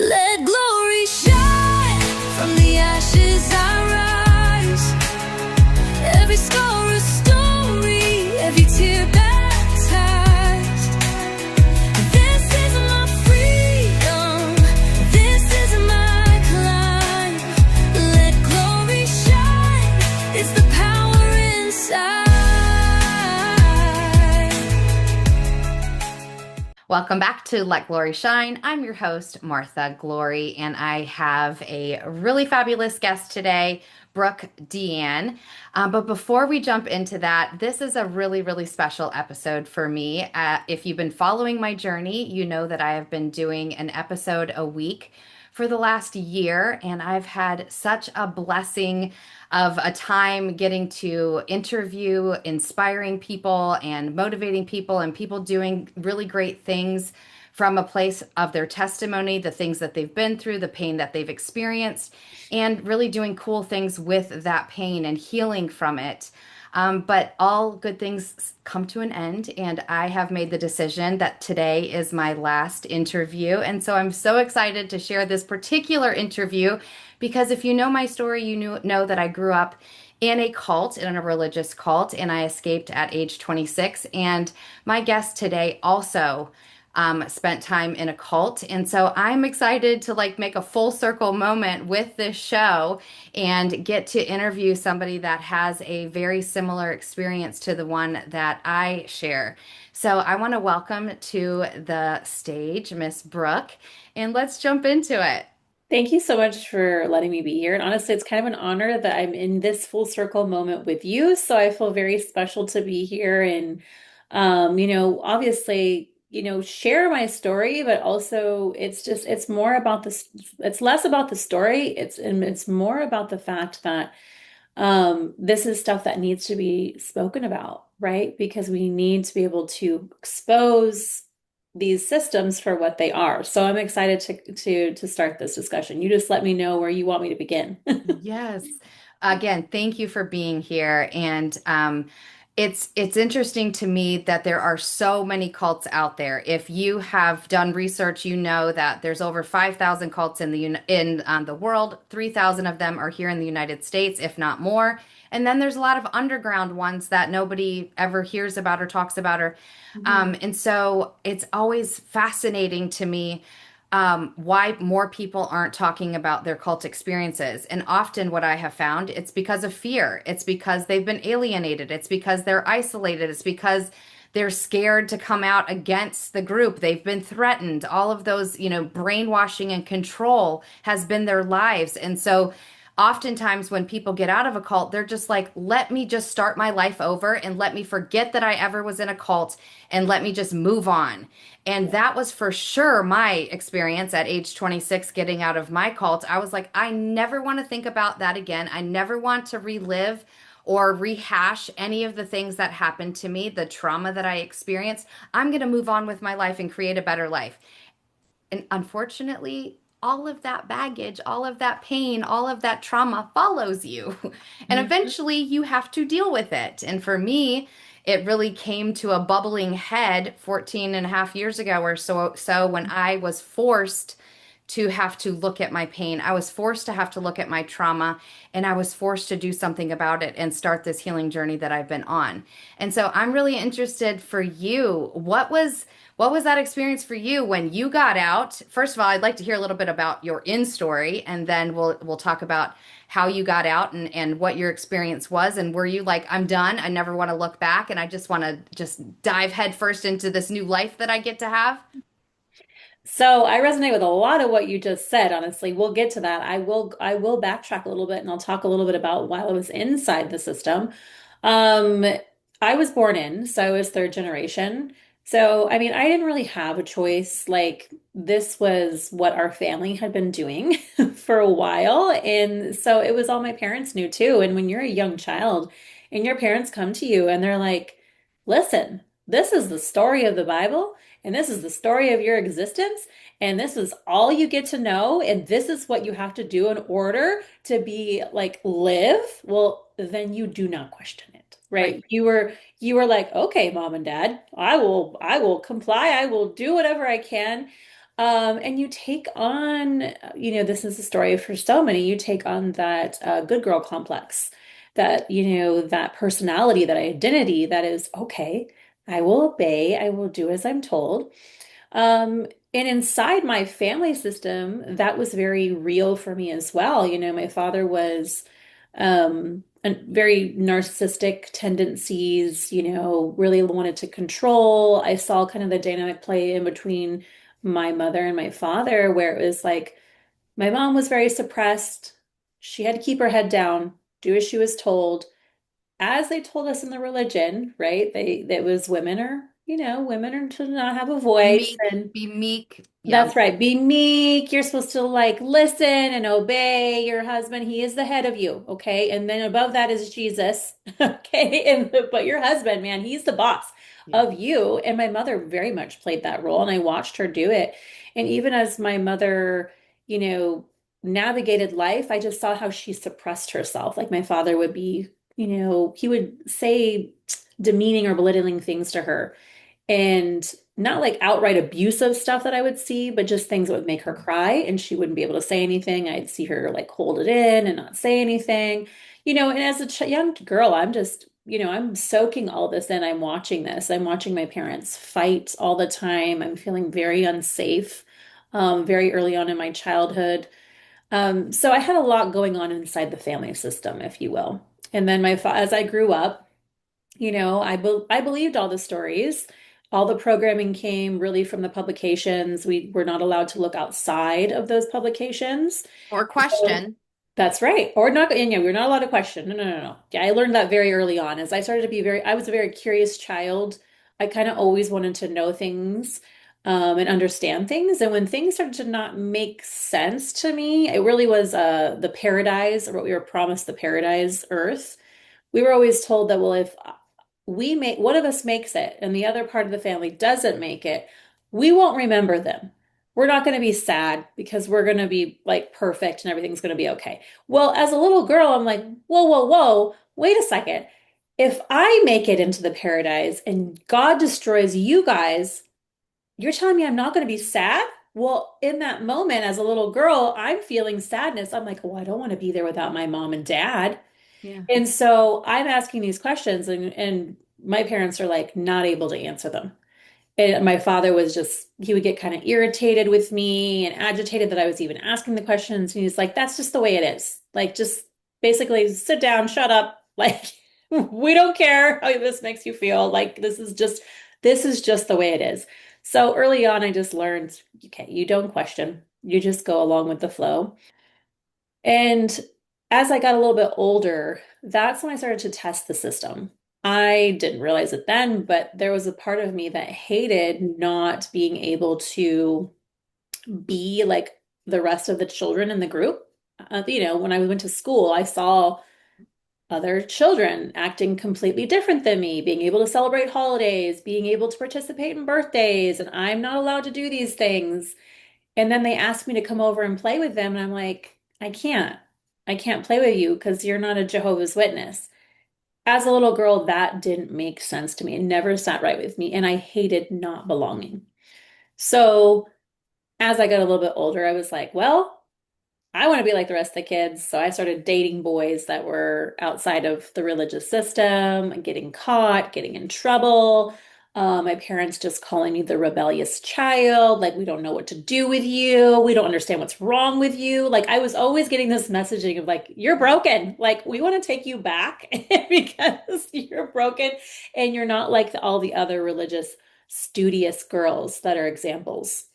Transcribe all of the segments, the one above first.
Let glory shine. From the ashes I rise. Every scar a story, every tear baptized. This is my freedom. This is my climb. Let glory shine. It's the power inside. Welcome back to Let Glory Shine. I'm your host, Martha Glory, and I have a really fabulous guest today, Brooke Deanne. But before we jump into that, this is a really, really special episode for me. If you've been following my journey, you know that I have been doing an episode a week for the last year, and I've had such a blessing of a time getting to interview inspiring people and motivating people and people doing really great things from a place of their testimony, the things that they've been through, the pain that they've experienced, and really doing cool things with that pain and healing from it. But all good things come to an end, and I have made the decision that today is my last interview. And so I'm so excited to share this particular interview because if you know my story, know that I grew up in a cult, in a religious cult, and I escaped at age 26. And my guest today also spent time in a cult. And so I'm excited to make a full circle moment with this show and get to interview somebody that has a very similar experience to the one that I share. So I want to welcome to the stage Miss Brooke, and let's jump into it. Thank you so much for letting me be here. And honestly, it's kind of an honor that I'm in this full circle moment with you. So I feel very special to be here and, obviously, share my story, but also it's more about this, it's less about the story. It's more about the fact that this is stuff that needs to be spoken about, right? Because we need to be able to expose these systems for what they are. So I'm excited to start this discussion. You just let me know where you want me to begin. Yes. Again, thank you for being here. And it's interesting to me that there are so many cults out there. If you have done research, you know that there's over 5,000 cults in the world. 3,000 of them are here in the United States, if not more. And then there's a lot of underground ones that nobody ever hears about or talks about, and so it's always fascinating to me why more people aren't talking about their cult experiences. And often what I have found, it's because of fear. It's because they've been alienated. It's because they're isolated. It's because they're scared to come out against the group. They've been threatened. All of those, brainwashing and control has been their lives. And so oftentimes when people get out of a cult, they're just like, let me just start my life over and let me forget that I ever was in a cult and let me just move on. And that was for sure my experience at age 26 getting out of my cult. I was like, I never want to think about that again. I never want to relive or rehash any of the things that happened to me, the trauma that I experienced. I'm going to move on with my life and create a better life. And unfortunately, all of that baggage, all of that pain, all of that trauma follows you. And eventually you have to deal with it. And for me, it really came to a bubbling head 14 and a half years ago or so when I was forced to have to look at my pain. I was forced to have to look at my trauma, and I was forced to do something about it and start this healing journey that I've been on. And so I'm really interested for you. What was that experience for you when you got out? First of all, I'd like to hear a little bit about your in story, and then we'll talk about how you got out and what your experience was. And were you like, I'm done, I never want to look back, and I just want to just dive headfirst into this new life that I get to have? So I resonate with a lot of what you just said, honestly. We'll get to that. I will backtrack a little bit and I'll talk a little bit about while I was inside the system. Um, I was born in, so I was third generation. So, I mean, I didn't really have a choice. Like, this was what our family had been doing for a while. And so it was all my parents knew too. And when you're a young child and your parents come to you and they're like, listen, this is the story of the Bible, and this is the story of your existence, and this is all you get to know, and this is what you have to do in order to be like live, well, then you do not question it, Right. right? You were like, okay, mom and dad, I will comply, I will do whatever I can. And you take on, this is a story for so many, you take on that good girl complex, that, that personality, that identity that is, okay, I will obey, I will do as I'm told. And inside my family system, that was very real for me as well. My father was very narcissistic tendencies, really wanted to control. I saw kind of the dynamic play in between my mother and my father, where it was like my mom was very suppressed. She had to keep her head down, do as she was told, as they told us in the religion, right? That was women are to not have a voice. Meek, And be meek. that's Yep. right. Be meek. You're supposed to like listen and obey your husband. He is the head of you, okay? And then above that is Jesus, okay? But your husband, man, he's the boss Yeah. of you. And my mother very much played that role, and I watched her do it. And even as my mother, you know, navigated life, I just saw how she suppressed herself. Like my father would be, he would say demeaning or belittling things to her, and not like outright abusive stuff that I would see, but just things that would make her cry and she wouldn't be able to say anything. I'd see her like hold it in and not say anything, and as a young girl, I'm just, I'm soaking all this in. I'm watching this. I'm watching my parents fight all the time. I'm feeling very unsafe, very early on in my childhood. So I had a lot going on inside the family system, if you will. And then as I grew up, I believed all the stories. All the programming came really from the publications. We were not allowed to look outside of those publications. Or So question. that's right. Or not, and yeah, we're not allowed to question. No, no, no, no. Yeah, I learned that very early on. As I started to be I was a very curious child. I kind of always wanted to know things, and understand things. And when things started to not make sense to me, it really was the paradise, or what we were promised, the paradise earth. We were always told that, well, if we make one of us makes it and the other part of the family doesn't make it, we won't remember them. We're not going to be sad because we're going to be like perfect and everything's going to be okay. Well, as a little girl, I'm like, whoa, whoa, whoa, wait a second. If I make it into the paradise and God destroys you guys, you're telling me I'm not going to be sad? Well, in that moment, as a little girl, I'm feeling sadness. I'm like, oh, I don't want to be there without my mom and dad. Yeah. And so I'm asking these questions, and my parents are like not able to answer them. And my father was just, he would get kind of irritated with me and agitated that I was even asking the questions. And he's like, that's just the way it is. Like, just basically sit down, shut up. Like, we don't care how this makes you feel. Like, this is just the way it is. So early on, I just learned, okay, you don't question, you just go along with the flow. And as I got a little bit older, that's when I started to test the system. I didn't realize it then, but there was a part of me that hated not being able to be like the rest of the children in the group. When I went to school, I saw other children acting completely different than me, being able to celebrate holidays, being able to participate in birthdays, and I'm not allowed to do these things. And then they asked me to come over and play with them. And I'm like, I can't. I can't play with you because you're not a Jehovah's Witness. As a little girl, that didn't make sense to me. It never sat right with me. And I hated not belonging. So as I got a little bit older, I was like, well, I want to be like the rest of the kids. So I started dating boys that were outside of the religious system and getting caught, getting in trouble. My parents just calling me the rebellious child. Like, we don't know what to do with you. We don't understand what's wrong with you. Like, I was always getting this messaging of like, you're broken. Like, we want to take you back because you're broken and you're not like all the other religious, studious girls that are examples.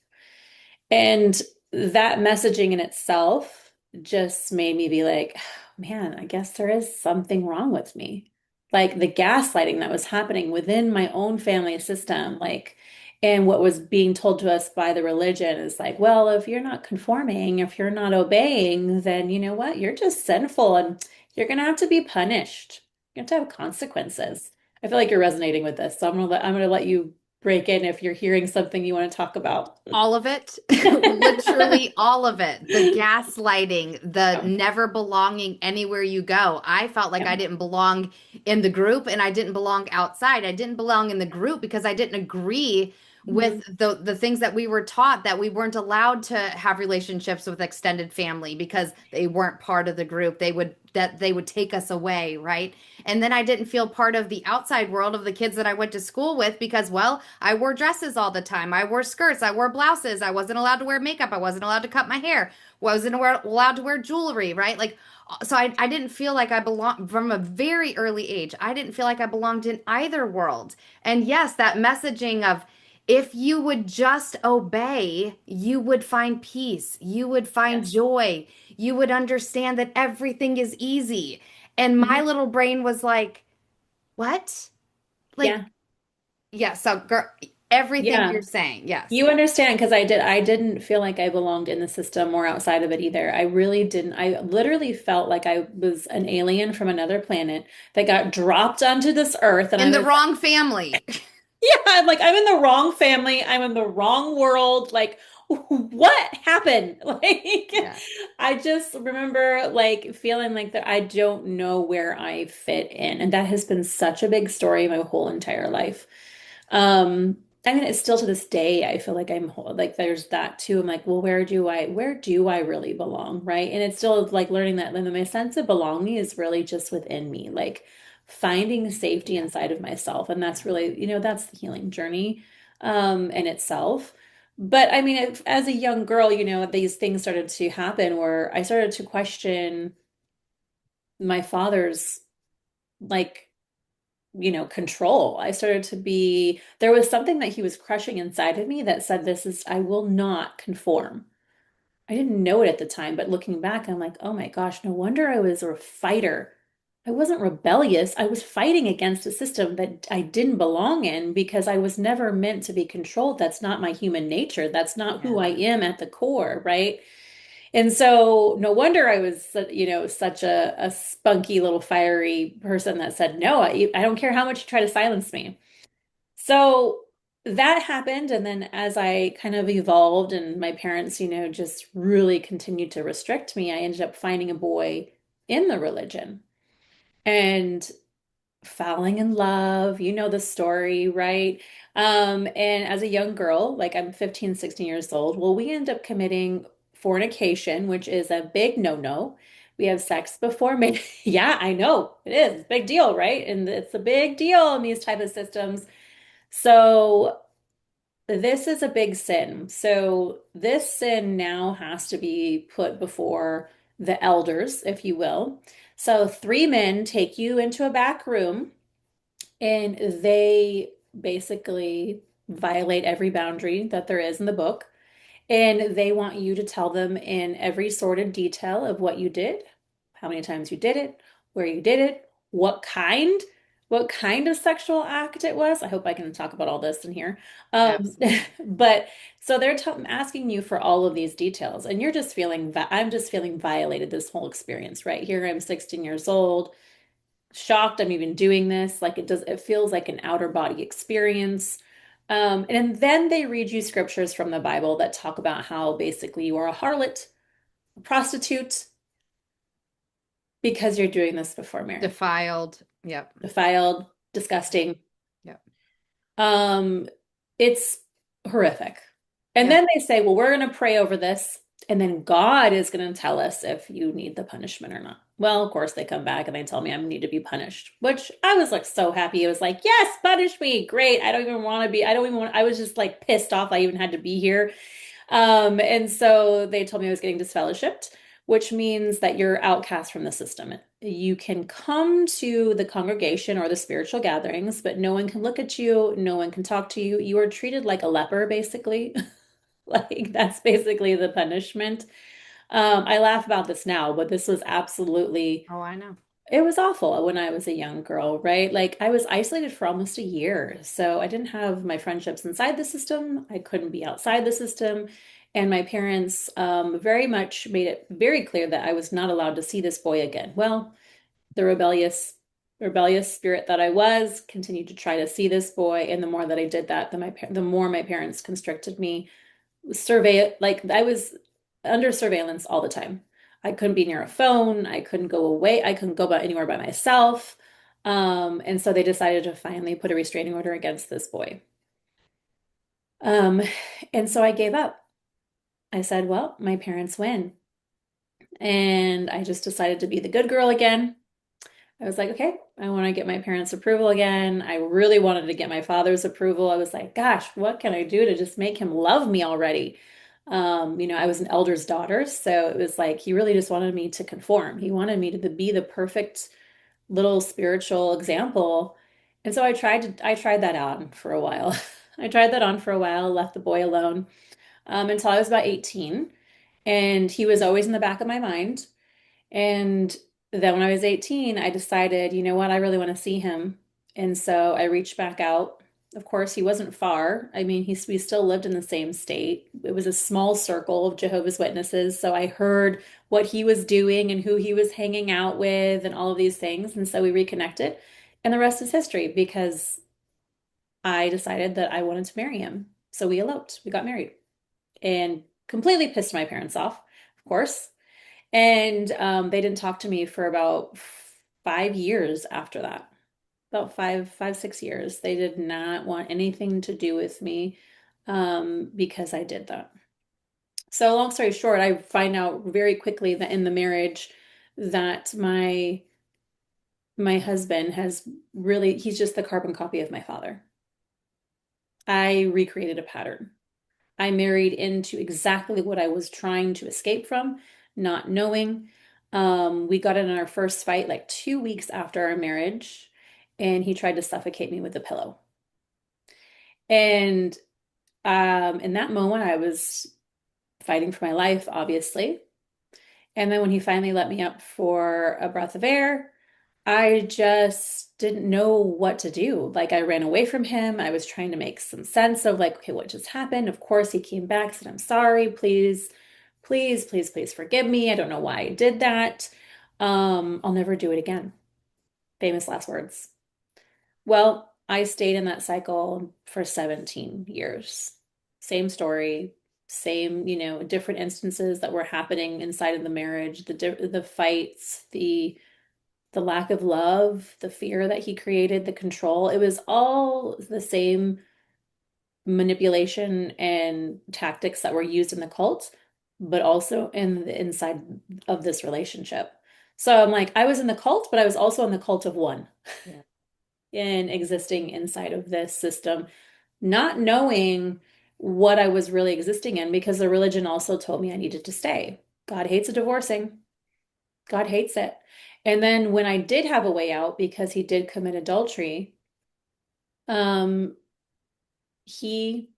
And that messaging in itself just made me be like, man, I guess there is something wrong with me. Like the gaslighting that was happening within my own family system, like, and what was being told to us by the religion is like, well, if you're not conforming, if you're not obeying, then you know what? You're just sinful and you're gonna have to be punished. You have to have consequences. I feel like you're resonating with this, so I'm gonna let you break in if you're hearing something you want to talk about. All of it, literally all of it. The gaslighting, the Yeah. never belonging anywhere you go. I felt like Yeah. I didn't belong in the group and I didn't belong outside. I didn't belong in the group because I didn't agree with Mhm. the things that we were taught, that we weren't allowed to have relationships with extended family because they weren't part of the group. They would take us away, right? And then I didn't feel part of the outside world of the kids that I went to school with because, well, I wore dresses all the time. I wore skirts, I wore blouses. I wasn't allowed to wear makeup. I wasn't allowed to cut my hair. Allowed to wear jewelry, right? Like, so I didn't feel like I belonged from a very early age. I didn't feel like I belonged in either world. And yes, that messaging of if you would just obey, you would find peace, you would find Yes. joy, you would understand that everything is easy. And my Mhm. little brain was like, what? Like, Yeah. yeah, so girl, everything Yeah. you're saying, yes. You understand because I didn't feel like I belonged in the system or outside of it either. I really didn't. I literally felt like I was an alien from another planet that got dropped onto this earth, and I In the was wrong family. yeah, I'm like I'm in the wrong family. I'm in the wrong world. Like what happened? Like Yeah. I just remember like feeling like that I don't know where I fit in. And that has been such a big story my whole entire life. Um, I mean, it's still to this day, I feel like like there's that too. I'm like, well, where do I really belong? Right. And it's still like learning that my sense of belonging is really just within me, like finding safety Yeah. inside of myself. And Yeah. that's really, that's the healing journey, in itself. But I mean, as a young girl, these things started to happen where I started to question my father's like control. I started to be, there was something that he was crushing inside of me that said, I will not conform. I didn't know it at the time, but looking back, I'm like, oh my gosh, no wonder I was a fighter. I wasn't rebellious. I was fighting against a system that I didn't belong in because I was never meant to be controlled. That's not my human nature. That's not who I Yeah. am at the core, right? And so no wonder I was, such a spunky little fiery person that said, no, I don't care how much you try to silence me. So that happened. And then as I kind of evolved and my parents, just really continued to restrict me, I ended up finding a boy in the religion and falling in love. You know the story, right? And as a young girl, like I'm 15, 16 years old, well, we end up committing fornication, which is a big no-no. We have sex before marriage. Yeah, I know it is. It's a big deal, right? And it's a big deal in these type of systems. So this is a big sin. So this sin now has to be put before the elders, if you will. So three men take you into a back room and they basically violate every boundary that there is in the book. And they want you to tell them in every sordid detail of what you did, how many times you did it, where you did it, what kind of sexual act it was. I hope I can talk about all this in here. Um, Absolutely. but so they're asking you for all of these details, and I'm just feeling violated this whole experience, right? Here I'm 16 years old, shocked I'm even doing this. Like it feels like an outer body experience. And then they read you scriptures from the Bible that talk about how basically you are a harlot, a prostitute, because you're doing this before marriage. Defiled. Yep. Defiled, Yep. disgusting. Yep. Um, it's horrific. And Yep. then they say, well, we're going to pray over this, and then God is going to tell us if you need the punishment or not. Well, of course, they come back and they tell me I need to be punished, which I was like so happy. It was like, yes, punish me. Great. I don't even want, I was just like pissed off I even had to be here. And so they told me I was getting disfellowshipped, which means that you're outcast from the system. You can come to the congregation or the spiritual gatherings, but no one can look at you, no one can talk to you. You are treated like a leper, basically. Like that's basically the punishment. I laugh about this now, but this was absolutely, Oh, I know. it was awful when I was a young girl, right? Like I was isolated for almost a year. So I didn't have my friendships inside the system. I couldn't be outside the system. And my parents very much made it very clear that I was not allowed to see this boy again. Well, the rebellious spirit that I was continued to try to see this boy. And the more that I did that, the more my parents constricted me, like I was under surveillance all the time. I couldn't be near a phone. I couldn't go away. I couldn't go anywhere by myself. And so they decided to finally put a restraining order against this boy. Um, and so I gave up. I said, well, my parents win. And I just decided to be the good girl again. I was like, okay, I want to get my parents' approval again. I really wanted to get my father's approval. I was like, gosh, what can I do to just make him love me already? I was an elder's daughter, so it was like he really just wanted me to conform. He wanted me to be the perfect little spiritual example. And so I tried that on for a while. I tried that on for a while, left the boy alone, until I was about 18. And he was always in the back of my mind. And then when I was 18, I decided, you know what, I really want to see him. And so I reached back out. Of course, he wasn't far. I mean, we still lived in the same state. It was a small circle of Jehovah's Witnesses. So I heard what he was doing and who he was hanging out with and all of these things. And so we reconnected. And the rest is history because I decided that I wanted to marry him. So we eloped. We got married and completely pissed my parents off, of course. And they didn't talk to me for about 5 years after that. About 6 years. They did not want anything to do with me because I did that. So long story short, I find out very quickly that in the marriage that my husband has really, he's just the carbon copy of my father. I recreated a pattern. I married into exactly what I was trying to escape from, not knowing. We got in our first fight like 2 weeks after our marriage, and he tried to suffocate me with a pillow. And in that moment, I was fighting for my life, obviously. And then when he finally let me up for a breath of air, I just didn't know what to do. Like I ran away from him. I was trying to make some sense of like, okay, what just happened? Of course, he came back, said, I'm sorry. Please, please, please, please forgive me. I don't know why I did that. I'll never do it again. Famous last words. Well, I stayed in that cycle for 17 years. Same story, same, different instances that were happening inside of the marriage, the fights, the lack of love, the fear that he created, the control. It was all the same manipulation and tactics that were used in the cult, but also in the inside of this relationship. So I'm like, I was in the cult, but I was also in the cult of one Yeah. in existing inside of this system, not knowing what I was really existing in because the religion also told me I needed to stay. God hates a divorcing. God hates it. And then when I did have a way out because he did commit adultery, um, he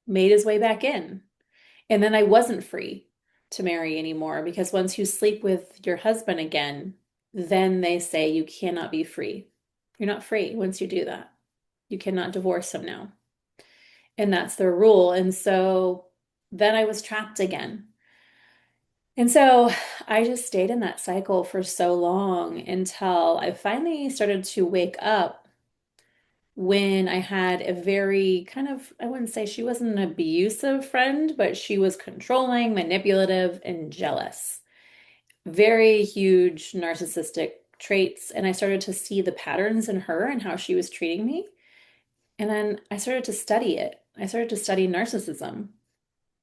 made his way back in. And then I wasn't free to marry anymore because once you sleep with your husband again, then they say you cannot be free. You're not free once you do that. You cannot divorce him now. And that's their rule. And so then I was trapped again. And so I just stayed in that cycle for so long until I finally started to wake up when I had a very kind of, I wouldn't say she wasn't an abusive friend, but she was controlling, manipulative, and jealous. Very huge narcissistic traits. And I started to see the patterns in her and how she was treating me. And then I started to study it. I started to study narcissism.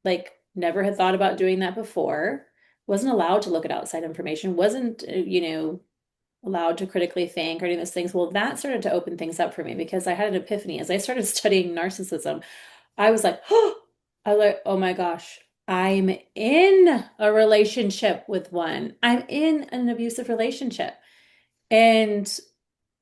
Like, never had thought about doing that before. Wasn't allowed to look at outside information, wasn't, allowed to critically think or any of those things. Well, that started to open things up for me because I had an epiphany. As I started studying narcissism, I was like, oh, I was like, oh my gosh, I'm in a relationship with one. I'm in an abusive relationship. And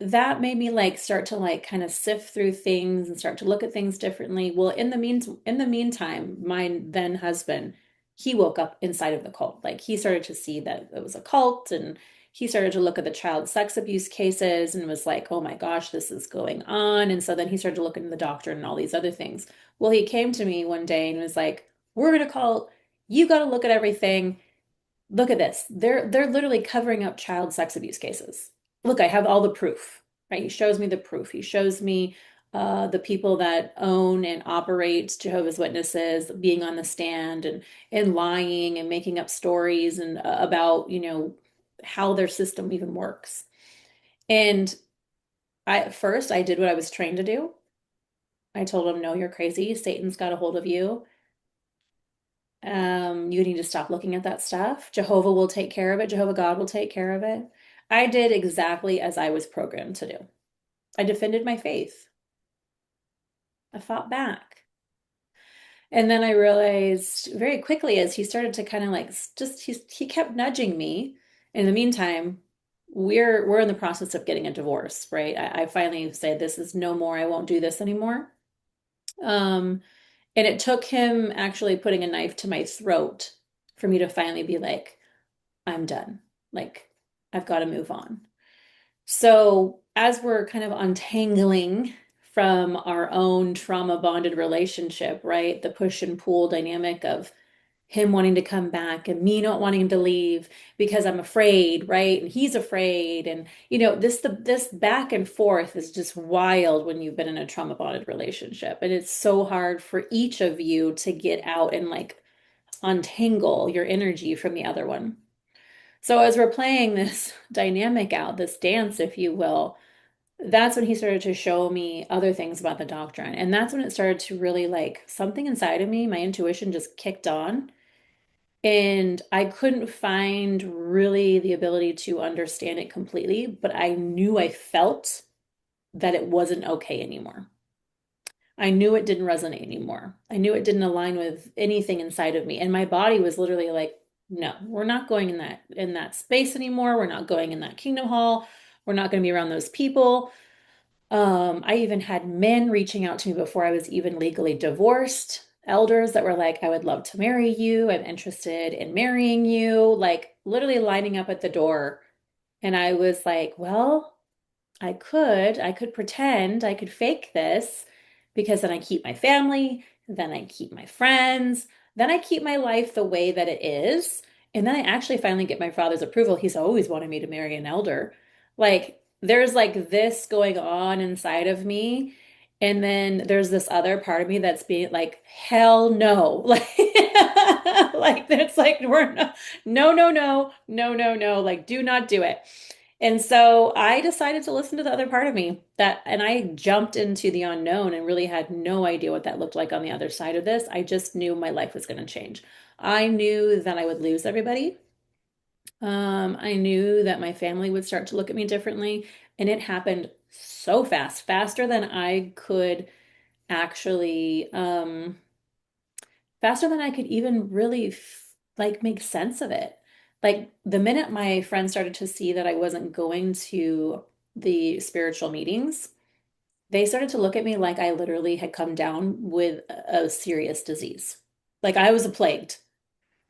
that made me like start to like kind of sift through things and start to look at things differently. Well, in the meantime, my then husband, he woke up inside of the cult. Like he started to see that it was a cult and he started to look at the child sex abuse cases and was like, "Oh my gosh, this is going on." And so then he started to look into the doctrine and all these other things. Well, he came to me one day and was like, "We're in a cult. You got to look at everything. Look at this. They're literally covering up child sex abuse cases. Look, I have all the proof, right? He shows me the proof. He shows me the people that own and operate Jehovah's Witnesses being on the stand and lying and making up stories and about, how their system even works. And at first I did what I was trained to do. I told him, no, you're crazy. Satan's got a hold of you. You need to stop looking at that stuff. Jehovah will take care of it. Jehovah God will take care of it. I did exactly as I was programmed to do. I defended my faith. I fought back. And then I realized very quickly as he started to kind of like just he kept nudging me. In the meantime, we're in the process of getting a divorce, right? I finally said this is no more. I won't do this anymore. Um, and it took him actually putting a knife to my throat for me to finally be like, I'm done. Like, I've got to move on. So, as we're kind of untangling from our own trauma bonded relationship, right? The push and pull dynamic of him wanting to come back and me not wanting him to leave because I'm afraid, right? And he's afraid. And this back and forth is just wild when you've been in a trauma bonded relationship. And it's so hard for each of you to get out and like untangle your energy from the other one. So as we're playing this dynamic out, this dance, if you will, that's when he started to show me other things about the doctrine. And that's when it started to really like something inside of me, my intuition just kicked on. And I couldn't find really the ability to understand it completely, but I knew I felt that it wasn't okay anymore. I knew it didn't resonate anymore. I knew it didn't align with anything inside of me. And my body was literally like, no, we're not going in that space anymore. We're not going in that kingdom hall. We're not going to be around those people. I even had men reaching out to me before I was even legally divorced, elders that were like, I would love to marry you. I'm interested in marrying you, like literally lining up at the door. And I was like, well, I could pretend, I could fake this because then I keep my family, then I keep my friends, then I keep my life the way that it is. And then I actually finally get my father's approval. He's always wanted me to marry an elder. Like there's like this going on inside of me. And then there's this other part of me that's being like, hell no. Like it's like we're not, no, no, no, no, no, no. Like do not do it. And so I decided to listen to the other part of me and I jumped into the unknown and really had no idea what that looked like on the other side of this. I just knew my life was going to change. I knew that I would lose everybody. I knew that my family would start to look at me differently, and it happened so fast, faster than I could actually, faster than I could even really like make sense of it. Like the minute my friends started to see that I wasn't going to the spiritual meetings, they started to look at me like I literally had come down with a serious disease. Like I was plagued.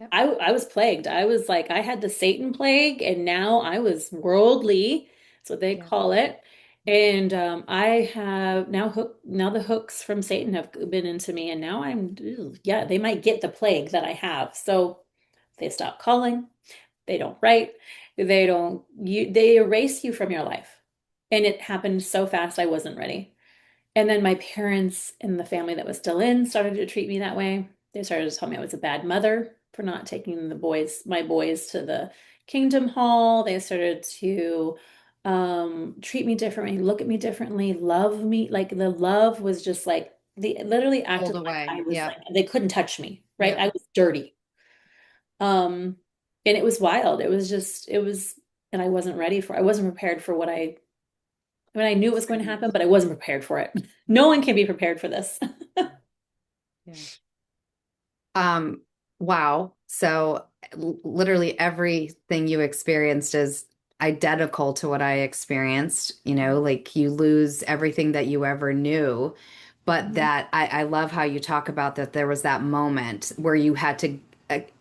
Yep. I was plagued. I was like, I had the Satan plague, and now I was worldly. That's what they Yeah. call it. And I have now the hooks from Satan have been into me, and now yeah, they might get the plague that I have. So they stop calling, they don't write, they erase you from your life. And it happened so fast I wasn't ready. And then my parents and the family that was still in started to treat me that way. They started to tell me I was a bad mother for not taking my boys to the Kingdom Hall. They started to treat me differently, look at me differently, love me. Like the love was just like they literally Pulled acted like away. I was like Yep. they couldn't touch me, right? Yep. I was dirty. Um, and it was wild. And I wasn't prepared for I knew it was going to happen, Experience. but I wasn't prepared for it. No one can be prepared for this. Yeah. Um, wow. So literally everything you experienced is identical to what I experienced, like you lose everything that you ever knew. But Mhm. that I love how you talk about that there was that moment where you had to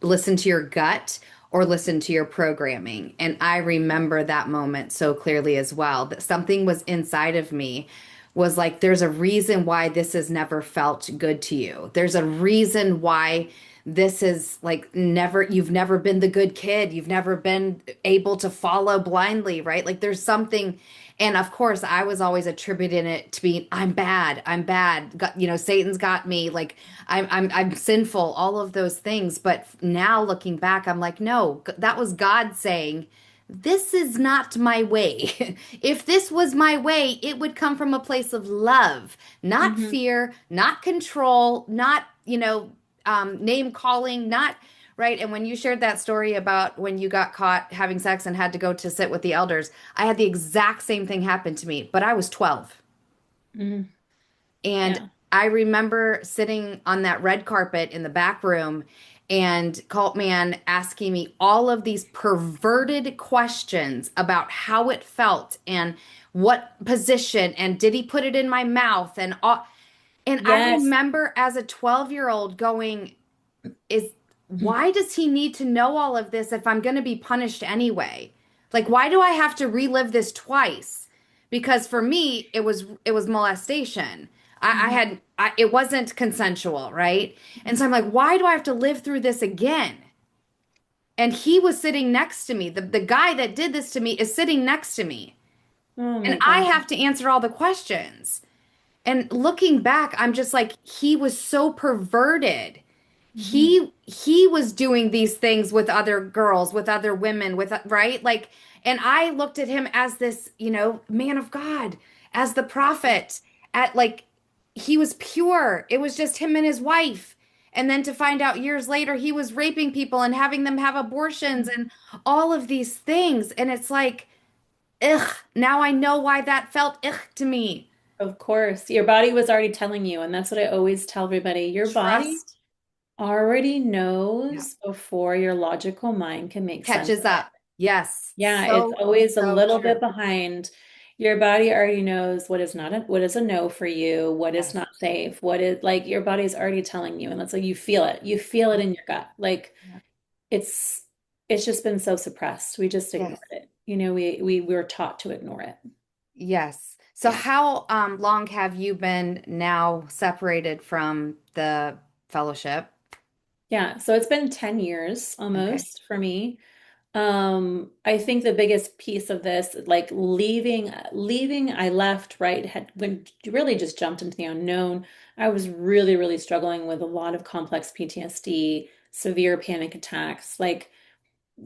listen to your gut or listen to your programming. And I remember that moment so clearly as well, that something was inside of me was like, there's a reason why this has never felt good to you. There's a reason why this is like you've never been the good kid. You've never been able to follow blindly, right? Like there's something. And of course, I was always attributing it to being, I'm bad. I'm bad. Satan's got me. Like I'm sinful, all of those things. But now looking back, I'm like, no, that was God saying this is not my way. If this was my way, it would come from a place of love, not Hmm. fear, not control, not, name calling, not right. And when you shared that story about when you got caught having sex and had to go to sit with the elders, I had the exact same thing happen to me, but I was 12. Hmm. And Yeah. I remember sitting on that red carpet in the back room and Cult Man asking me all of these perverted questions about how it felt and what position and did he put it in my mouth and all. And I Yes. remember as a 12-year-old going, is why does he need to know all of this if I'm going to be punished anyway? Like, why do I have to relive this twice? Because for me, it was molestation. I Hmm. had it wasn't consensual, right? And so I'm like, why do I have to live through this again? And he was sitting next to me. The guy that did this to me is sitting next to me. Oh And my I God. have to answer all the questions. And looking back, I'm just like, he was so perverted. Hmm. He was doing these things with other girls, with other women, with right? Like, and I looked at him as this, man of God, as the prophet, at like he was pure. It was just him and his wife. And then to find out years later he was raping people and having them have abortions and all of these things. And it's like, ugh, now I know why that felt ugh to me. Of course. Your body was already telling you, and that's what I always tell everybody. Your body Trust. already Yeah. knows before your logical mind can make sense Catches of it. up. Yes. Yeah, it's So, always a so little bit true. behind. Your body already knows what is a no for you, what is Yes. not safe, what is like your body's already telling you, and that's like you feel it. You feel it in your gut. Like Yeah. it's it's just been so suppressed. We just ignored Yes. it. You know, we were taught to ignore it. Yes. So Yeah. how long have you been now separated from the fellowship? Yeah. So it's been 10 years Okay. almost for me. I think the biggest piece of this, like leaving, I left, right, had when really just jumped into the unknown. I was really, really struggling with a lot of complex PTSD, severe panic attacks, like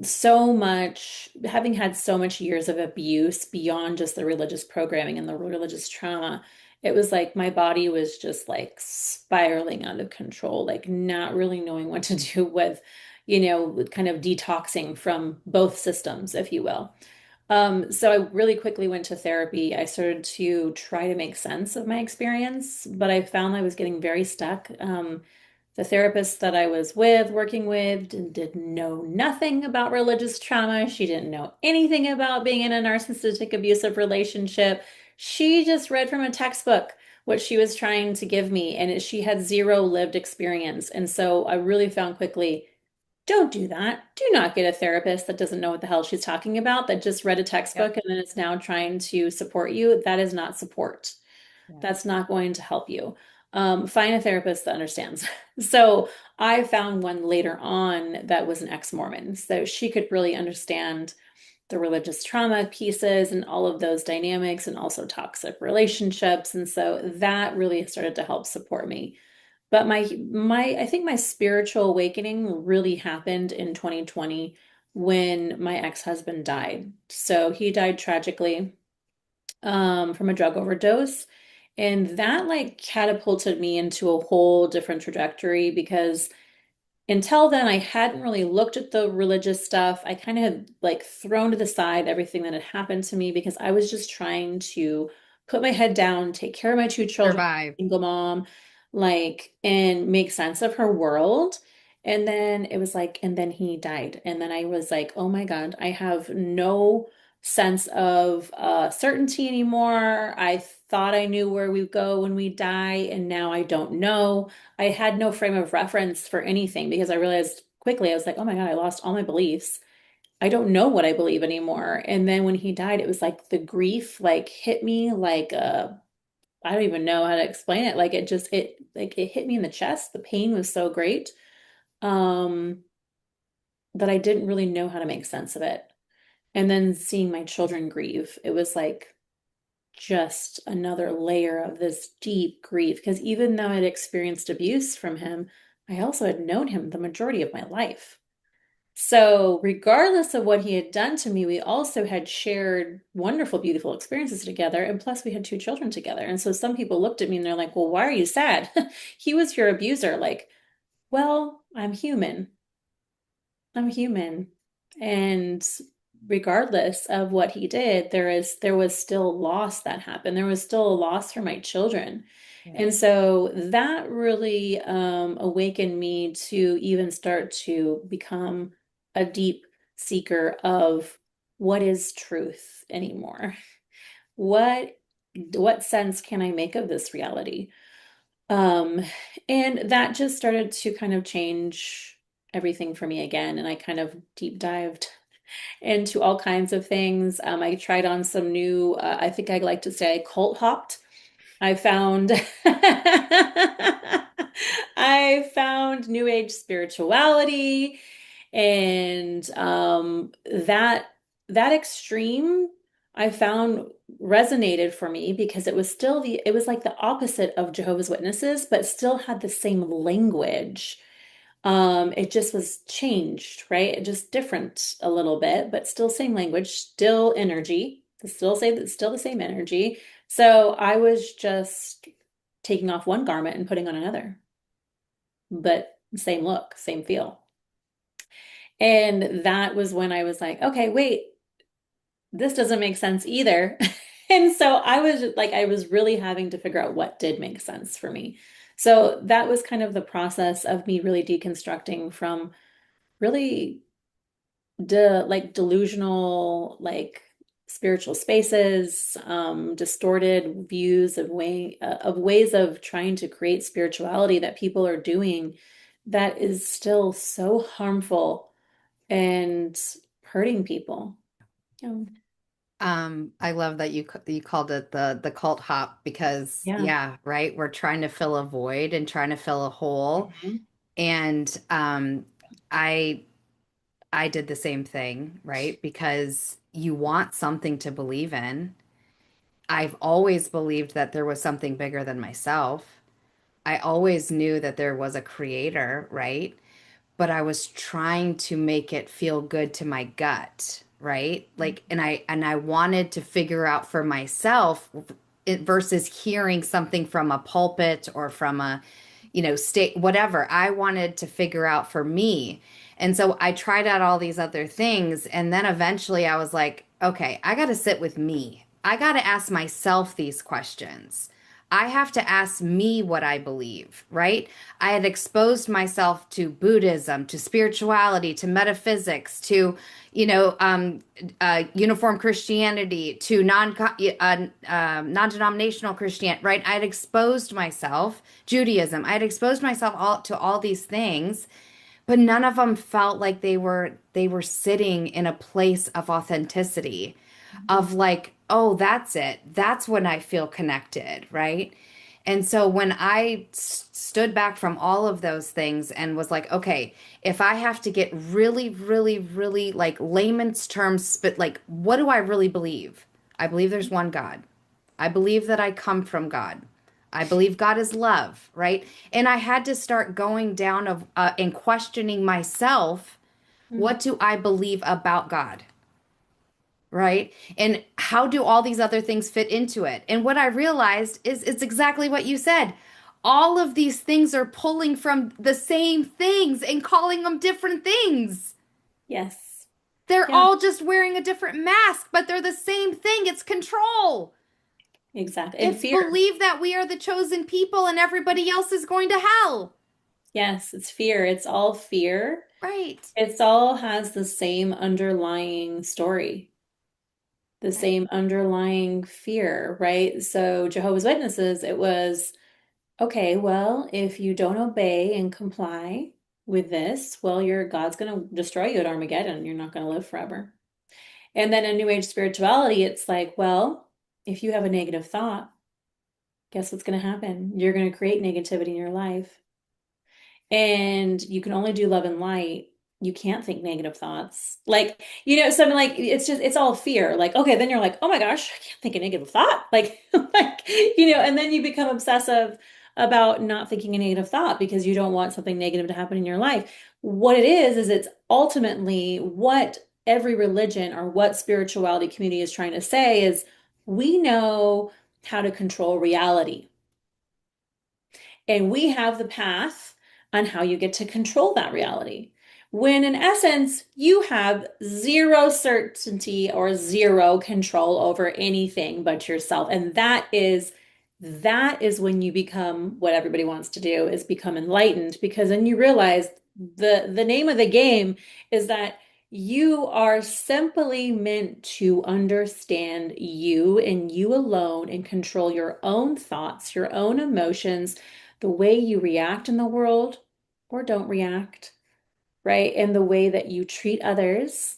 so much, having had so much years of abuse beyond just the religious programming and the religious trauma, it was like my body was just like spiraling out of control, like not really knowing what to do with, with kind of detoxing from both systems, if you will. So I really quickly went to therapy. I started to try to make sense of my experience, but I found I was getting very stuck. The therapist that I was working with, did know nothing about religious trauma. She didn't know anything about being in a narcissistic abusive relationship. She just read from a textbook what she was trying to give me, and she had zero lived experience. And so I really found quickly, don't do that. Do not get a therapist that doesn't know what the hell she's talking about, that just read a Yep. textbook and then is now trying to support you. That is not support. Yeah. That's not going to help you. Find a therapist that understands. So I found one later on that was an ex-Mormon. So she could really understand the religious trauma pieces and all of those dynamics and also toxic relationships. And so that really started to help support me. But my I think my spiritual awakening really happened in 2020 when my ex-husband died. So he died tragically from a drug overdose. And that like catapulted me into a whole different trajectory because until then, I hadn't really looked at the religious stuff. I kind of had like thrown to the side everything that had happened to me because I was just trying to put my head down, take care of my two children, Survive. single mom, like, and make sense of her world. And then it was like, and then he died. And then I was like, oh my God, I have no sense of certainty anymore. I thought I knew where we go when we die, and now I don't know. I had no frame of reference for anything because I realized quickly, I was like, oh my God, I lost all my beliefs. I don't know what I believe anymore. And then when he died, it was like the grief like hit me like I don't even know how to explain it. Like it hit me in the chest. The pain was so great um that I didn't really know how to make sense of it. And then seeing my children grieve, it was like just another layer of this deep grief. Because even though I'd experienced abuse from him, I also had known him the majority of my life. So, regardless of what he had done to me, we also had shared wonderful, beautiful experiences together. And plus, we had two children together. And so, some people looked at me and they're like, well, why are you sad? He was your abuser. Like, well, I'm human. I'm human. And regardless of what he did, there was still loss that happened. There was still a loss for my children. Yeah. And so that really awakened me to even start to become a deep seeker of what is truth anymore? What what sense can I make of this reality? Um, and that just started to kind of change everything for me again. And I kind of deep dived into all kinds of things. I tried on some new, I think I like to say I cult hopped. I found I found New Age spirituality and that extreme I found resonated for me because it was like the opposite of Jehovah's Witnesses, but still had the same language. It just was changed, right? It just different a little bit, but still same language, still energy. Still say that still the same energy. So I was just taking off one garment and putting on another, but same look, same feel. And that was when I was like, okay, wait, this doesn't make sense either. And so I was really having to figure out what did make sense for me. So that was kind of the process of me really deconstructing from really delusional, like spiritual spaces, distorted views of ways of trying to create spirituality that people are doing that is still so harmful and hurting people. Yeah. I love that you called it the cult hop because Yeah. yeah, right? We're trying to fill a void and trying to fill a hole. Mhm. And I I did the same thing, right? Because you want something to believe in. I've always believed that there was something bigger than myself. I always knew that there was a creator, right? But I was trying to make it feel good to my gut, right? Like and I wanted to figure out for myself versus hearing something from a pulpit or from a state whatever. I wanted to figure out for me. And so I tried out all these other things and then eventually I was like, okay, I got to sit with me. I got to ask myself these questions. I have to ask me what I believe, right? I had exposed myself to Buddhism, to spirituality, to metaphysics, to, uniform Christianity, to non-denominational Christianity, right? I had exposed myself, Judaism. I had exposed myself to all these things, but none of them felt like they were sitting in a place of authenticity, of like, oh, that's it. That's when I feel connected, right? And so when I stood back from all of those things and was like, okay, if I have to get really, really, really like layman's terms, but like, what do I really believe? I believe there's one God. I believe that I come from God. I believe God is love, right? And I had to start going down of and questioning myself. Mm. What do I believe about God? Right? And how do all these other things fit into it? And what I realized is it's exactly what you said. All of these things are pulling from the same things and calling them different things. Yes. They're Yeah, all just wearing a different mask, but they're the same thing. It's control. exactly. And It's fear. believe that we are the chosen people and everybody else is going to hell. Yes, it's fear. It's all fear. Right. It's all has the same underlying story, the Right. same underlying fear, right? So Jehovah's Witnesses, it was, okay, well, if you don't obey and comply with this, well, your God's going to destroy you at Armageddon. You're not going to live forever. And then in New Age spirituality, it's like, well, if you have a negative thought, guess what's going to happen? You're going to create negativity in your life. And you can only do love and light. You can't think negative thoughts. Like, something like it's all fear. Like, okay, then you're like, oh my gosh, I can't think a negative thought. Like, and then you become obsessive about not thinking a negative thought because you don't want something negative to happen in your life. What it is it's ultimately what every religion or what spirituality community is trying to say is we know how to control reality. And we have the path on how you get to control that reality. When in essence, you have zero certainty or zero control over anything but yourself. And that is when you become what everybody wants to do is become enlightened because then you realize the name of the game is that you are simply meant to understand you and you alone and control your own thoughts, your own emotions, the way you react in the world or don't react, right? And the way that you treat others,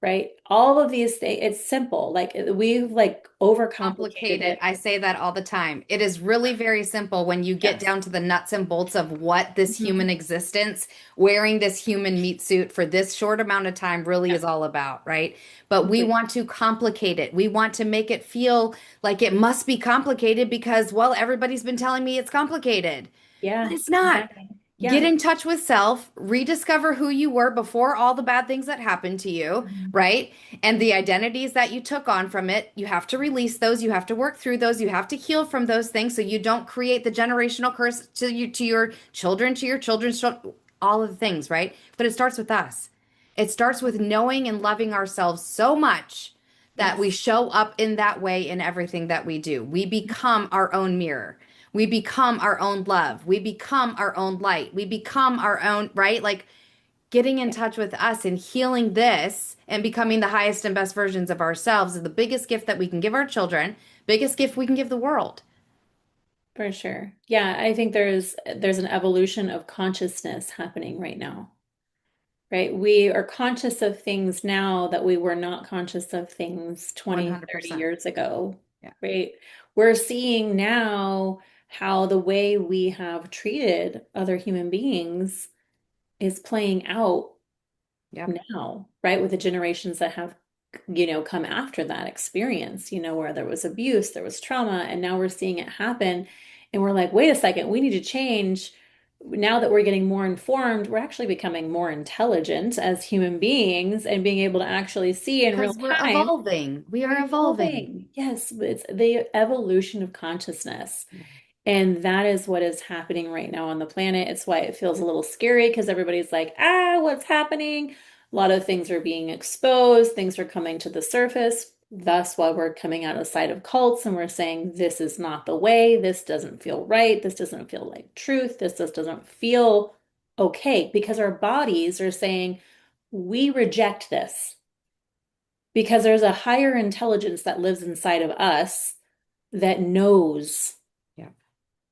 right? All of these things, it's simple. Like we've like overcomplicated Complicated. it. I say that all the time. It is really very simple when you get Yes. down to the nuts and bolts of what this Mhm. human existence, wearing this human meat suit for this short amount of time really Yeah, is all about, right? But we completely. want to complicate it. We want to make it feel like it must be complicated because, well, everybody's been telling me it's complicated. But Yeah, it's not. exactly. Get Yeah. in touch with self, rediscover who you were before all the bad things that happened to you, Mhm. right? And the identities that you took on from it, you have to release those, you have to work through those, you have to heal from those things so you don't create the generational curse to your children, to your children's children, all of the things, right? But it starts with us. It starts with knowing and loving ourselves so much that we Yes. show up in that way in everything that we do. We become our own mirror. We become our own love. We become our own light. We become our own, right? Like getting in Yeah, touch with us and healing this and becoming the highest and best versions of ourselves is the biggest gift that we can give our children, biggest gift we can give the world. for sure. Yeah, I think there's an evolution of consciousness happening right now. Right? We are conscious of things now that we were not conscious of things 20, 30 100%. years ago, Yeah. right? We're seeing now how the way we have treated other human beings is playing out Yep. now, right? With the generations that have, come after that experience, where there was abuse, there was trauma, and now we're seeing it happen. And we're like, wait a second, we need to change. Now that we're getting more informed, we're actually becoming more intelligent as human beings and being able to actually see in real Because we're time. evolving. We are We're evolving. evolving. Yes, it's the evolution of consciousness. Yeah. And that is what is happening right now on the planet. It's why it feels a little scary because everybody's like, what's happening? A lot of things are being exposed, things are coming to the surface. Thus, why we're coming out of the side of cults and we're saying, this is not the way, this doesn't feel right, this doesn't feel like truth, this just doesn't feel okay because our bodies are saying, we reject this because there's a higher intelligence that lives inside of us that knows Yeah.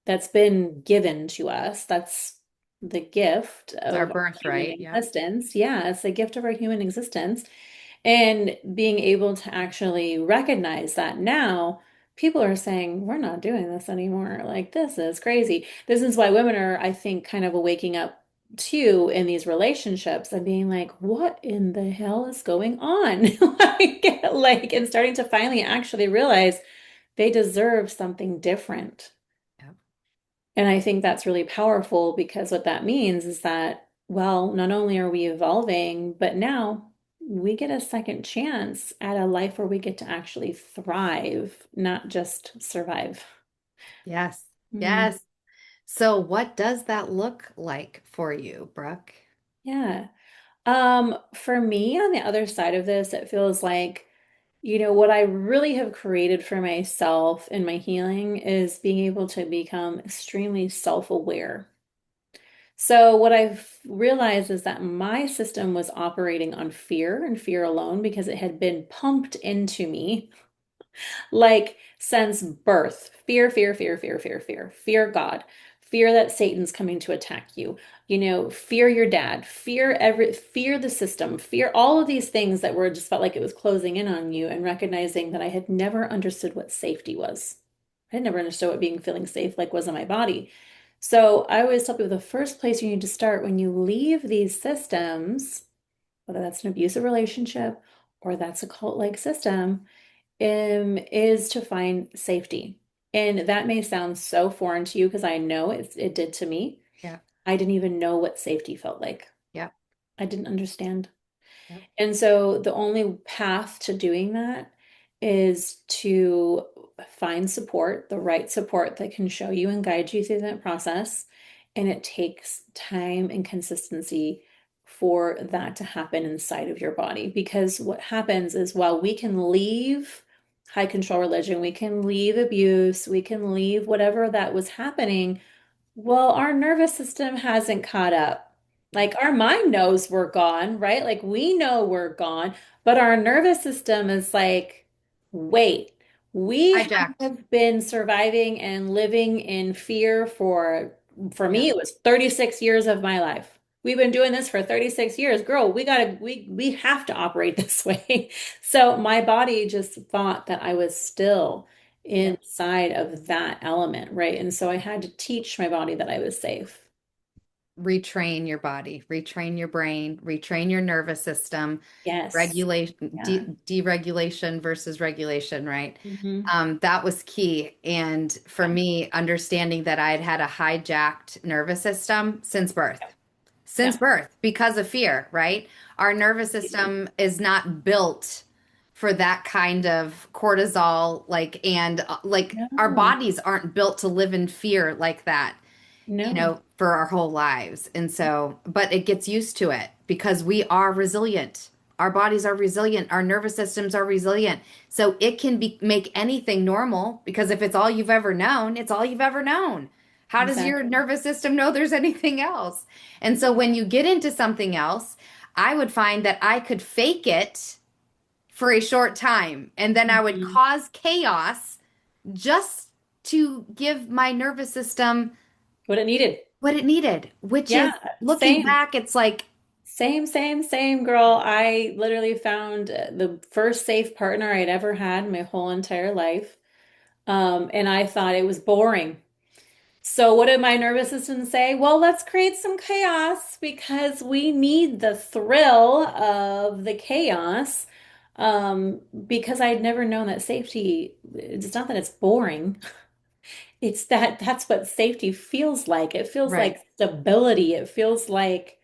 that's been given to us. That's the gift It's our of our human birthright. Yeah. existence. Yeah, it's the gift of our human existence. And being able to actually recognize that now, people are saying, we're not doing this anymore. Like, this is crazy. This is why women are, I think, kind of waking up too in these relationships and being like, what in the hell is going on? And starting to finally actually realize they deserve something different. Yep. And I think that's really powerful because what that means is that, well, not only are we evolving, but now we get a second chance at a life where we get to actually thrive, not just survive. Yes. Mm, Yes. So, what does that look like for you, Brooke? yeah. For me, on the other side of this, it feels like, what I really have created for myself in my healing is being able to become extremely self-aware. So, what I've realized is that my system was operating on fear and fear alone because it had been pumped into me like since birth. Fear, fear, fear, fear, fear, fear, fear God, fear that Satan's coming to attack you, fear your dad, fear the system, fear all of these things that were just felt like it was closing in on you and recognizing that I had never understood what safety was. I had never understood what being feeling safe like was in my body. So I always tell people the first place you need to start when you leave these systems, whether that's an abusive relationship or that's a cult-like system, is to find safety. And that may sound so foreign to you because I know it did to me. Yeah. I didn't even know what safety felt like. Yeah. I didn't understand. Yeah. And so the only path to doing that is to find support, the right support that can show you and guide you through that process. And it takes time and consistency for that to happen inside of your body. Because what happens is while we can leave high control religion, we can leave abuse, we can leave whatever that was happening, well, our nervous system hasn't caught up. Yeah. Like our mind knows we're gone, right? Like we know we're gone, but our nervous system is like, wait, we Hijacked. have been surviving and living in fear for Yeah. me, it was 36 years of my life. We've been doing this for 36 years. Girl, we have to operate this way. So my body just thought that I was still Yeah. inside of that element, right? And so I had to teach my body that I was safe. Retrain your body, retrain your brain, retrain your nervous system, Yes. regulation, Yeah. deregulation versus regulation, right? Hmm. That was key. And for Yeah. me, understanding that I'd had a hijacked nervous system since Yeah. birth because of fear, right? Our nervous Completely. system is not built for that kind of cortisol, like our No, bodies aren't built to live in fear like that, no. for our whole lives. And so, but it gets used to it because we are resilient. Our bodies are resilient. Our nervous systems are resilient. So it can make anything normal because if it's all you've ever known, it's all you've ever known. How does your Exactly. nervous system know there's anything else? And so when you get into something else, I would find that I could fake it for a short time and then I would Mhm. cause chaos just to give my nervous system What it needed. what it needed, which Yeah, is looking same. back, it's like, Same, girl. I literally found the first safe partner I'd ever had in my whole entire life. And I thought it was boring. So what did my nervous system say? Well, let's create some chaos because we need the thrill of the chaos. Because I'd never known that safety, it's not that it's boring. It's that that's what safety feels like. It feels right, like stability. It feels like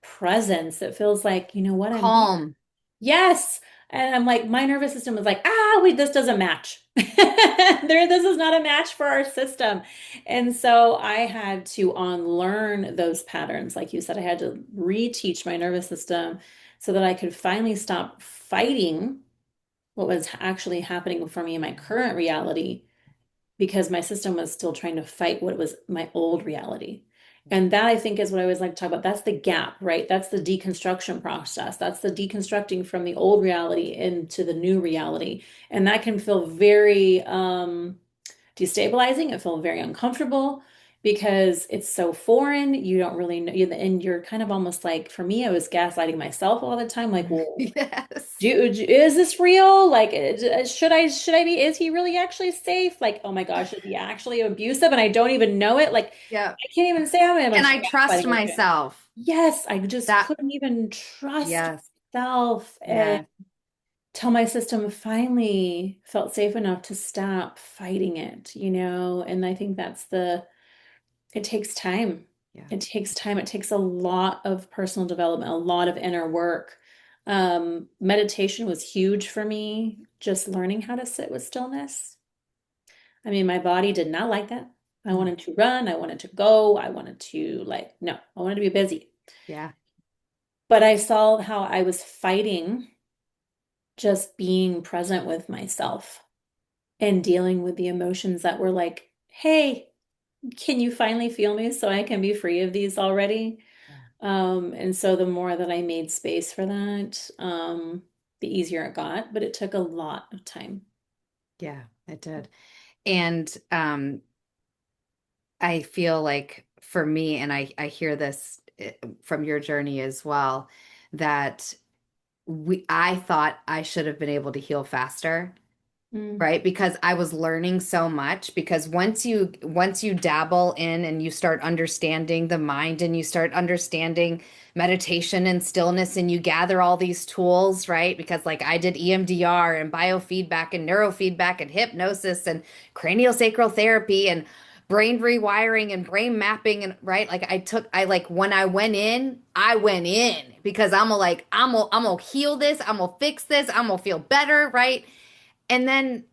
presence. It feels like, you know what, I'm here. calm. Yes. And I'm like, my nervous system was like, wait, this doesn't match. This is not a match for our system. And so I had to unlearn those patterns. Like you said, I had to reteach my nervous system so that I could finally stop fighting what was actually happening for me in my current reality because my system was still trying to fight what was my old reality. And that I think is what I always like to talk about. That's the gap, right? That's the deconstruction process. That's the deconstructing from the old reality into the new reality. And that can feel very destabilizing. It feels very uncomfortable because it's so foreign. You don't really know, and you're kind of almost like, for me, I was gaslighting myself all the time. Like, well, Yes. is this real? Like, should I be, is he really actually safe? Like, oh my gosh, is he actually abusive and I don't even know it? Like, Yeah. I can't even say I'm in Can much I trust gaslighting. myself? Yes, I just That, couldn't even trust yes, myself and yes, till my system finally felt safe enough to stop fighting it, And I think it takes time. yeah, It takes time. It takes a lot of personal development, a lot of inner work. Meditation was huge for me, just learning how to sit with stillness. I mean, my body did not like that. I mm, wanted to run, I wanted to go, I wanted to like, no, I wanted to be busy. yeah, But I saw how I was fighting just being present with myself and dealing with the emotions that were like, hey, can you finally feel me so I can be free of these already? yeah, And so the more that I made space for that, the easier it got, but it took a lot of time. yeah, it did. And I feel like for me, and I hear this from your journey as well, that I thought I should have been able to heal faster. Mm. right? Because I was learning so much. Because once you dabble in and you start understanding the mind and you start understanding meditation and stillness and you gather all these tools, right? Because like I did EMDR and biofeedback and neurofeedback and hypnosis and craniosacral therapy and brain rewiring and brain mapping and right, like I like when I went in because I'm gonna heal this, I'm gonna fix this, I'm gonna feel better, right? And then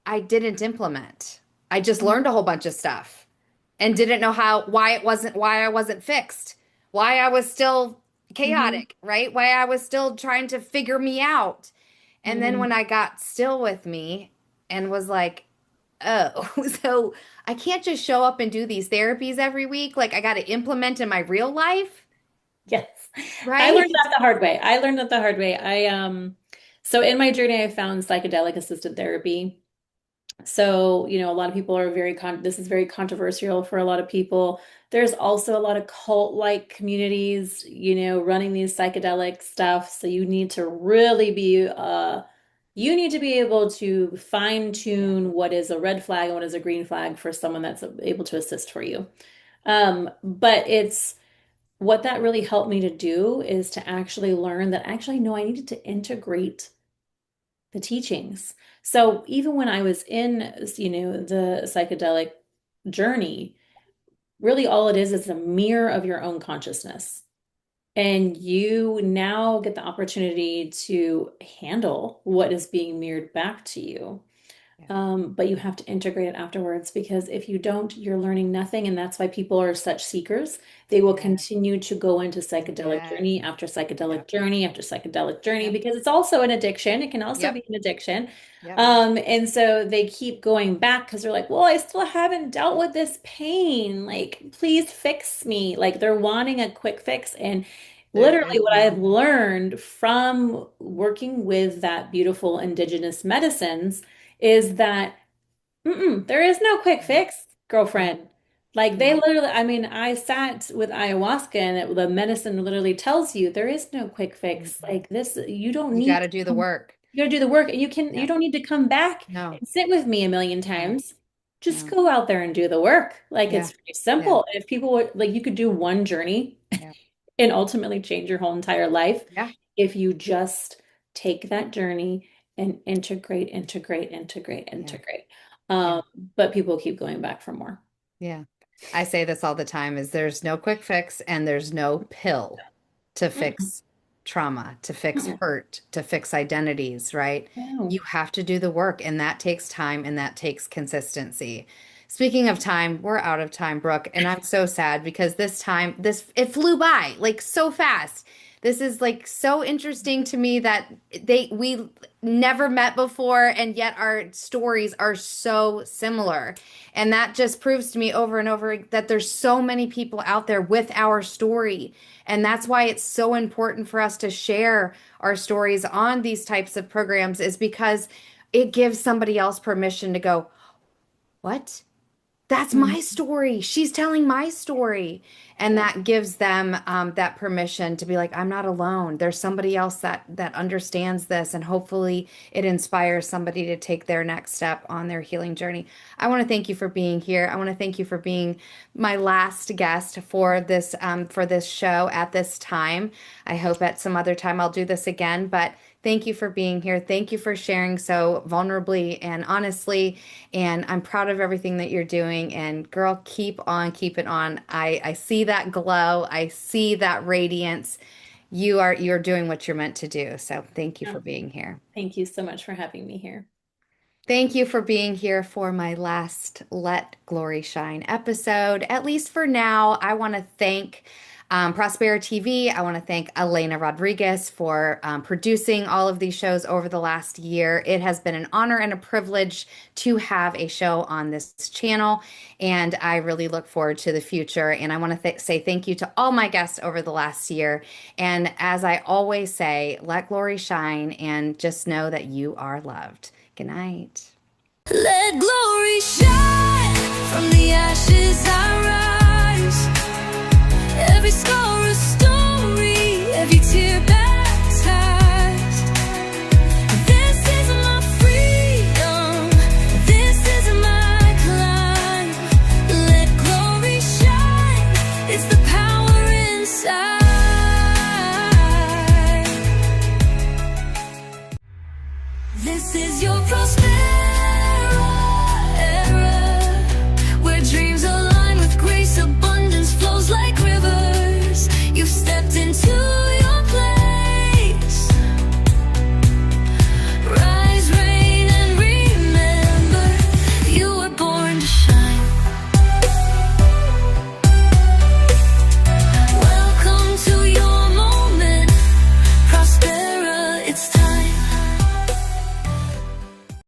I didn't implement. I just learned a whole bunch of stuff and didn't know why I wasn't fixed, why I was still Mm-hmm. chaotic, right? Why I was still trying to figure me out. And then Mm-hmm. when I got still with me and was like, oh, so I can't just show up and do these therapies every week. Like I got to implement in my real life, Yes. I learned right? that the hard way. I learned that the hard way. So in my journey I found psychedelic assisted therapy. So, a lot of people are this is very controversial for a lot of people. There's also a lot of cult-like communities, running these psychedelic stuff. So you need to be able to Yeah, fine-tune what is a red flag and what is a green flag for someone that's able to assist for you. But what that really helped me to do is to actually learn that actually, no, I needed to integrate the teachings. So even when I was in, the psychedelic journey, really all it is a mirror of your own consciousness. And you now get the opportunity to handle what is being mirrored back to you. yeah, But you have to integrate it afterwards because if you don't, you're learning nothing. And that's why people are such seekers. They will yeah, continue to go into psychedelic yes, journey after psychedelic yep, journey after psychedelic journey yep, because it's also an addiction. It can also be yep, an addiction. yep, And so they keep going back because they're like, well, I still haven't dealt with this pain. Like, please fix me. Like, they're wanting a quick fix. And there literally, is what no, I've learned from working with that beautiful indigenous medicines is that there is no quick yeah, fix, girlfriend. Like they yeah, literally, I mean, I sat with ayahuasca and the medicine literally tells you there is no quick fix. mhm. Like this, you don't You need got to to do the come, work. you gotta do the work and you Yep. don't need to come back No, and sit with me a million no, times. Just no. go out there and do the work. Like Yeah, it's pretty yeah, simple. If people would like you could do one journey yeah, and ultimately change your whole entire life yeah, if you just take that journey and integrate, integrate, integrate, yeah, integrate. yeah, Um, but people keep going back for more. yeah. I say this all the time is there's no quick fix and there's no pill to Mm, fix trauma, to fix mm, hurt, to fix identities, right? You no. have to do the work, and that takes time and that takes consistency. Speaking of time, we're out of time, Brooke, and I'm so sad because this it flew by like so fast. This is like so interesting to me that we never met before and yet our stories are so similar. And that just proves to me over and over that there's so many people out there with our story. And that's why it's so important for us to share our stories on these types of programs is because it gives somebody else permission to go, what? That's Mm, my story. She's telling my story. And yeah. that gives them that permission to be like, I'm not alone. There's somebody else that understands this. And hopefully it inspires somebody to take their next step on their healing journey. I want to thank you for being here. I want to thank you for being my last guest for this show at this time. I hope at some other time I'll do this again. But thank you for being here. Thank you for sharing so vulnerably and honestly. And I'm proud of everything that you're doing. And girl, keep on keeping on. I see that glow. I see that radiance. You're doing what you're meant to do. So thank you for No, being here. thank you so much for having me here. Thank you for being here for my last Let Glory Shine episode. At least for now, I want to thank Prospera TV. I want to thank Elena Rodriguez for producing all of these shows over the last year. It has been an honor and a privilege to have a show on this channel, and I really look forward to the future. And I want to say thank you to all my guests over the last year. And as I always say, let glory shine and just know that you are loved. Good night. Let glory shine from the ashes I rise. Every scar a story, every tear baptized. This is my freedom. This is your Prospera era, where dreams align with grace, abundance flows like rivers. You've stepped into your place. Rise, reign, and remember, you were born to shine. Welcome to your moment, Prospera, it's time.